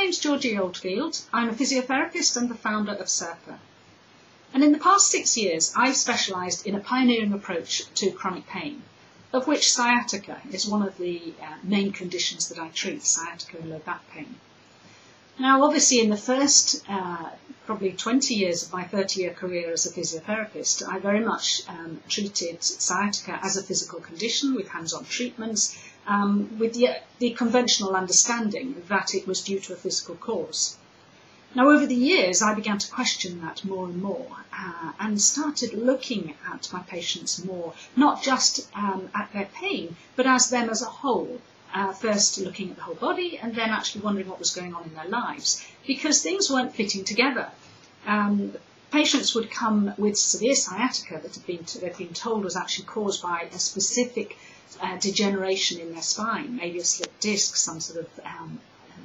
name's Georgie Oldfield. I'm a physiotherapist and the founder of SERPA. And in the past 6 years, I've specialised in a pioneering approach to chronic pain, of which sciatica is one of the main conditions that I treat, sciatica and low back pain. Now, obviously, in the first probably 20 years of my 30-year career as a physiotherapist, I very much treated sciatica as a physical condition with hands-on treatments, with the conventional understanding that it was due to a physical cause. Now, over the years, I began to question that more and more and started looking at my patients more, not just at their pain, but as them as a whole. First looking at the whole body and then actually wondering what was going on in their lives, because things weren't fitting together. Patients would come with severe sciatica that they'd been told was actually caused by a specific degeneration in their spine, maybe a slipped disc, some sort of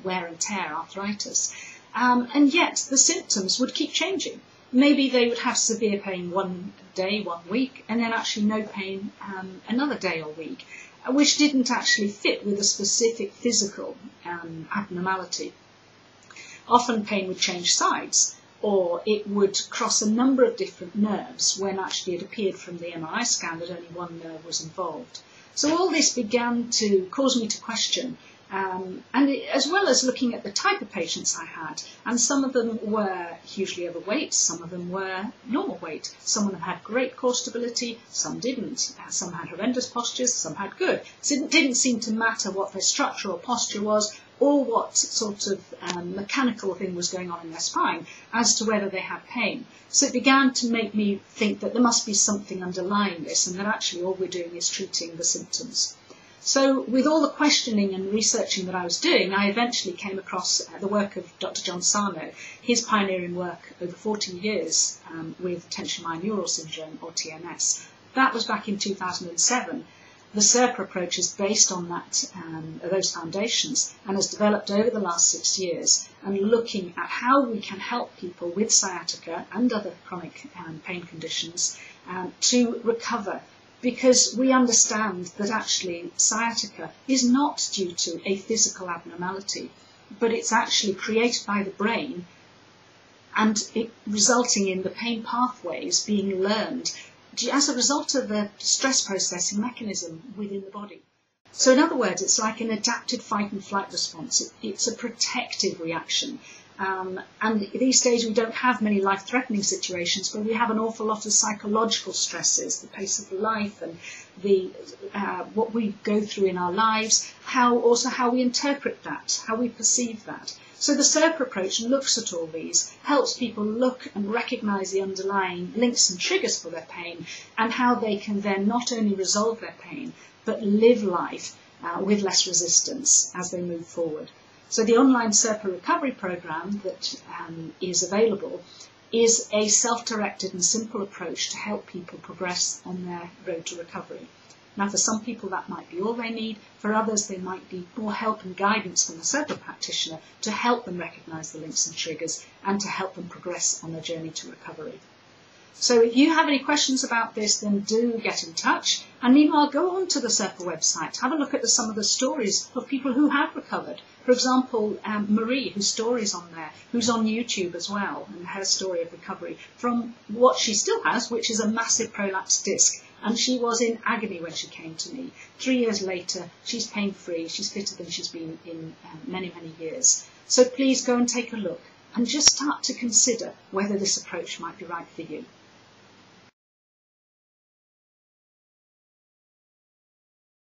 wear and tear, arthritis. And yet the symptoms would keep changing. Maybe they would have severe pain one day, 1 week, and then actually no pain another day or week, which didn't actually fit with a specific physical abnormality. Often pain would change sides, or it would cross a number of different nerves when actually it appeared from the MRI scan that only one nerve was involved. So all this began to cause me to question, as well as looking at the type of patients I had, and some of them were hugely overweight, some of them were normal weight, some of them had great core stability, some didn't, some had horrendous postures, some had good. So it didn't seem to matter what their structure or posture was, or what sort of mechanical thing was going on in their spine, as to whether they had pain. So it began to make me think that there must be something underlying this, and that actually all we're doing is treating the symptoms. So with all the questioning and researching that I was doing, I eventually came across the work of Dr. John Sarno, his pioneering work over 40 years with tension-myoclonic neural syndrome, or TMS. That was back in 2007. The SERPA approach is based on those foundations and has developed over the last 6 years, and looking at how we can help people with sciatica and other chronic pain conditions to recover. Because we understand that actually sciatica is not due to a physical abnormality, but it's actually created by the brain, and it resulting in the pain pathways being learned as a result of the stress processing mechanism within the body. So in other words, it's like an adapted fight and flight response. It's a protective reaction. And these days we don't have many life-threatening situations, but we have an awful lot of psychological stresses, the pace of life and what we go through in our lives, also how we interpret that, how we perceive that. So the SERPA approach looks at all these, helps people look and recognise the underlying links and triggers for their pain, and how they can then not only resolve their pain, but live life with less resistance as they move forward. So the online SERPA recovery program that is available is a self-directed and simple approach to help people progress on their road to recovery. Now, for some people that might be all they need. For others, they might need more help and guidance from a SERPA practitioner to help them recognise the links and triggers and to help them progress on their journey to recovery. So if you have any questions about this, then do get in touch. And meanwhile, go on to the SERPA website. Have a look at some of the stories of people who have recovered. For example, Marie, whose story's on there, who's on YouTube as well, and her story of recovery from what she still has, which is a massive prolapsed disc. And she was in agony when she came to me. 3 years later, she's pain-free. She's fitter than she's been in many, many years. So please go and take a look and just start to consider whether this approach might be right for you.